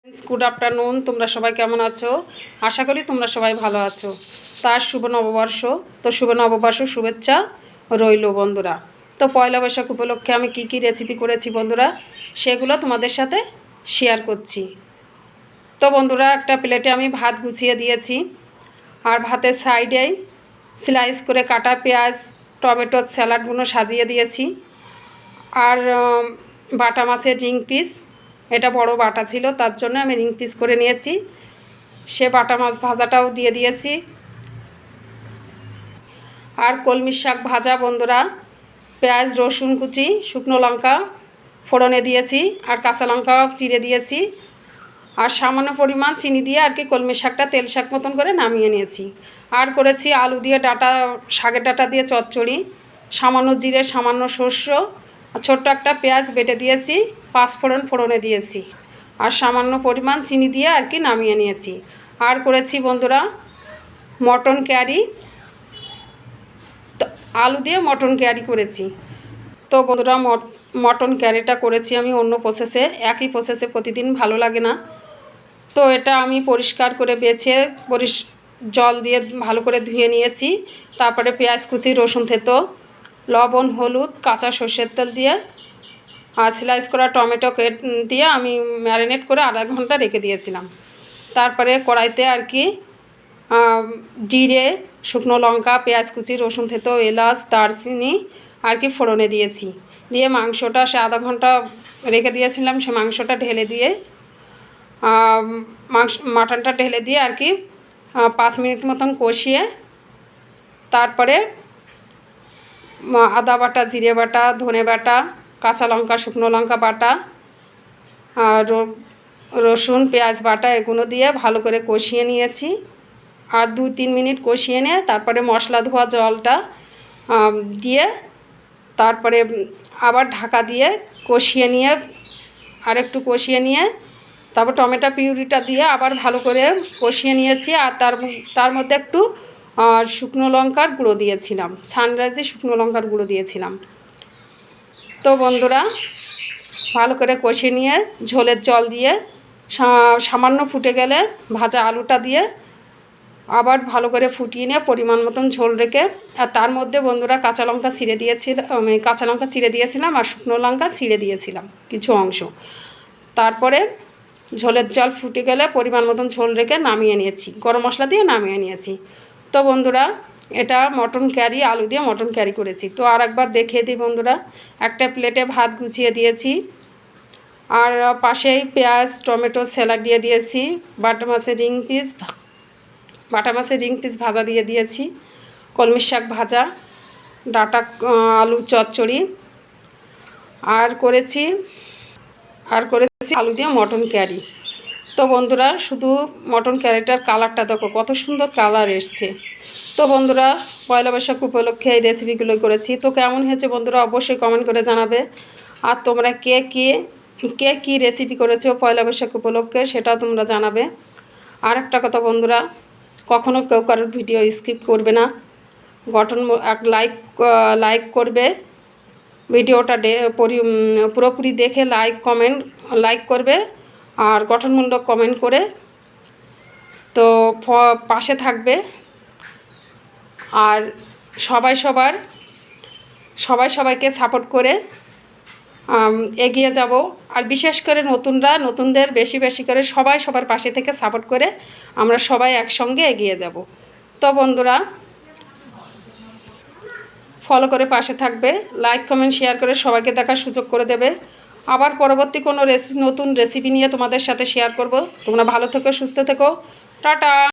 Good afternoon. তোমরা সবাই কেমন আছো? আশা করি তোমরা সবাই ভালো আছো। তার শুভ নববর্ষ, তো শুভ নববর্ষ শুভেচ্ছা রইল বন্ধুরা। তো পয়লা বৈশাখ উপলক্ষে আমি কি রেসিপি করেছি বন্ধুরা, সেগুলো তোমাদের সাথে শেয়ার করছি। তো বন্ধুরা, একটা প্লেটে আমি ভাত গুছিয়ে দিয়েছি, আর ভাতের সাইডেই স্লাইস করে কাটা পেঁয়াজ, টমেটোর স্যালাডগুলো সাজিয়ে দিয়েছি। আর বাটা মাছের রিং পিস, এটা বড় বাটা ছিল, তার জন্য আমি রিং পিস করে নিয়েছি। সে বাটা মাছ ভাজাটাও দিয়ে দিয়েছি। আর কলমি শাক ভাজা বন্ধুরা, পেঁয়াজ, রসুন কুচি, শুকনো লঙ্কা ফোড়নে দিয়েছি, আর কাঁচা লঙ্কা চিড়ে দিয়েছি। আর সামান্য পরিমাণ চিনি দিয়ে আর কি কলমি শাকটা তেল শাক মতন করে নামিয়ে নিয়েছি। আর করেছি আলু দিয়ে ডাঁটা, শাকের ডাঁটা দিয়ে চচ্চড়ি, সামান্য জিরে, সামান্য সর্ষে, ছোট্ট একটা পেঁয়াজ বেটে দিয়েছি, পাঁচফোড়ন ফোড়নে দিয়েছি, আর সামান্য পরিমাণ চিনি দিয়ে আর কি নামিয়ে নিয়েছি। আর করেছি বন্ধুরা মটন ক্যারি, আলু দিয়ে মটন ক্যারি করেছি। তো বন্ধুরা, মটন ক্যারিটা করেছি আমি অন্য প্রসেসে, একই প্রসেসে প্রতিদিন ভালো লাগে না। তো এটা আমি পরিষ্কার করে বেছে জল দিয়ে ভালো করে ধুয়ে নিয়েছি। তারপরে পেঁয়াজ কুচি, রসুন থেতো, লবণ, হলুদ, কাঁচা সর্ষের তেল দিয়ে আর স্লাইস করা টমেটো দিয়ে আমি ম্যারিনেট করে আধা ঘন্টা রেখে দিয়েছিলাম। তারপরে কড়াইতে আর কি জিরে, শুকনো লঙ্কা, পেঁয়াজ কুচি, রসুন থেতো, এলাচ, দারচিনি আর কি ফোড়নে দিয়েছি। দিয়ে মাংসটা সে আধা ঘন্টা রেখে দিয়েছিলাম, সে মাংসটা ঢেলে দিয়ে মাটনটা ঢেলে দিয়ে আর কি 5 মিনিট মতন কষিয়ে, তারপরে আদা বাটা, জিরে বাটা, ধনে বাটা, কাঁচা লঙ্কা, শুকনো লঙ্কা বাটা আর রসুন, পেঁয়াজ বাটা এগুলো দিয়ে ভালো করে কষিয়ে নিয়েছি। আর 2-3 মিনিট কষিয়ে নিয়ে তারপরে মশলা ধোয়া জলটা দিয়ে তারপরে আবার ঢাকা দিয়ে কষিয়ে নিয়ে, আর একটু কষিয়ে নিয়ে তারপর টমেটো পিউরিটা দিয়ে আবার ভালো করে কষিয়ে নিয়েছি। আর তার মধ্যে একটু শুকনো লঙ্কার গুঁড়ো দিয়েছিলাম, সানরাইজে শুকনো লঙ্কার গুঁড়ো দিয়েছিলাম। তো বন্ধুরা, ভালো করে কষিয়ে নিয়ে ঝোলের জল দিয়ে সামান্য ফুটে গেলে ভাজা আলুটা দিয়ে আবার ভালো করে ফুটিয়ে নিয়ে পরিমাণ মতন ঝোল রেখে, আর তার মধ্যে বন্ধুরা কাঁচা লঙ্কা চিড়ে দিয়েছিলাম আর শুকনো লঙ্কা ছিঁড়ে দিয়েছিলাম কিছু অংশ। তারপরে ঝোলের জল ফুটে গেলে পরিমাণ মতন ঝোল রেখে নামিয়ে নিয়েছি, গরম মশলা দিয়ে নামিয়ে নিয়েছি। তো বন্ধুরা, এটা মটন ক্যারি, আলু দিয়ে মটন ক্যারি করেছি। তো আর একবার দেখিয়ে দিই বন্ধুরা, একটা প্লেটে ভাত গুছিয়ে দিয়েছি, আর পাশেই পেঁয়াজ, টমেটো স্যালাড দিয়ে দিয়েছি, বাটা মাছের রিং পিস ভাজা দিয়ে দিয়েছি, কলমি শাক ভাজা, ডাঁটা আলু চচ্চড়ি, আর করেছি আলু দিয়ে মটন ক্যারি। তো বন্ধুরা, শুধু মটন ক্যারিটার কালারটা দেখো কত সুন্দর কালার এসছে। তো বন্ধুরা, পয়লা বৈশাখ উপলক্ষে এই রেসিপিগুলো করেছি। তো কেমন হয়েছে বন্ধুরা অবশ্যই কমেন্ট করে জানাবে। আর তোমরা কে কী রেসিপি করেছো পয়লা বৈশাখ উপলক্ষে সেটাও তোমরা জানাবে। আর একটা কথা বন্ধুরা, কখনও কেউ কারোর ভিডিও স্কিপ করবে না, লাইক করবে, ভিডিওটা পুরোপুরি দেখে লাইক করবে, আর গঠনমূলক কমেন্ট করে তো পাশে থাকবে। আর সবাইকে সাপোর্ট করে এগিয়ে যাব। আর বিশেষ করে নতুনদের বেশি করে সবার পাশে থেকে সাপোর্ট করে আমরা সবাই একসঙ্গে এগিয়ে যাব। তো বন্ধুরা, ফলো করে পাশে থাকবে, লাইক কমেন্ট শেয়ার করে সবাইকে দেখার সুযোগ করে দেবে। আবার পরবর্তী কোনো নতুন রেসিপি নিয়ে তোমাদের সাথে শেয়ার করব। তোমরা ভালো থেকো, সুস্থ থেকো, টাটা।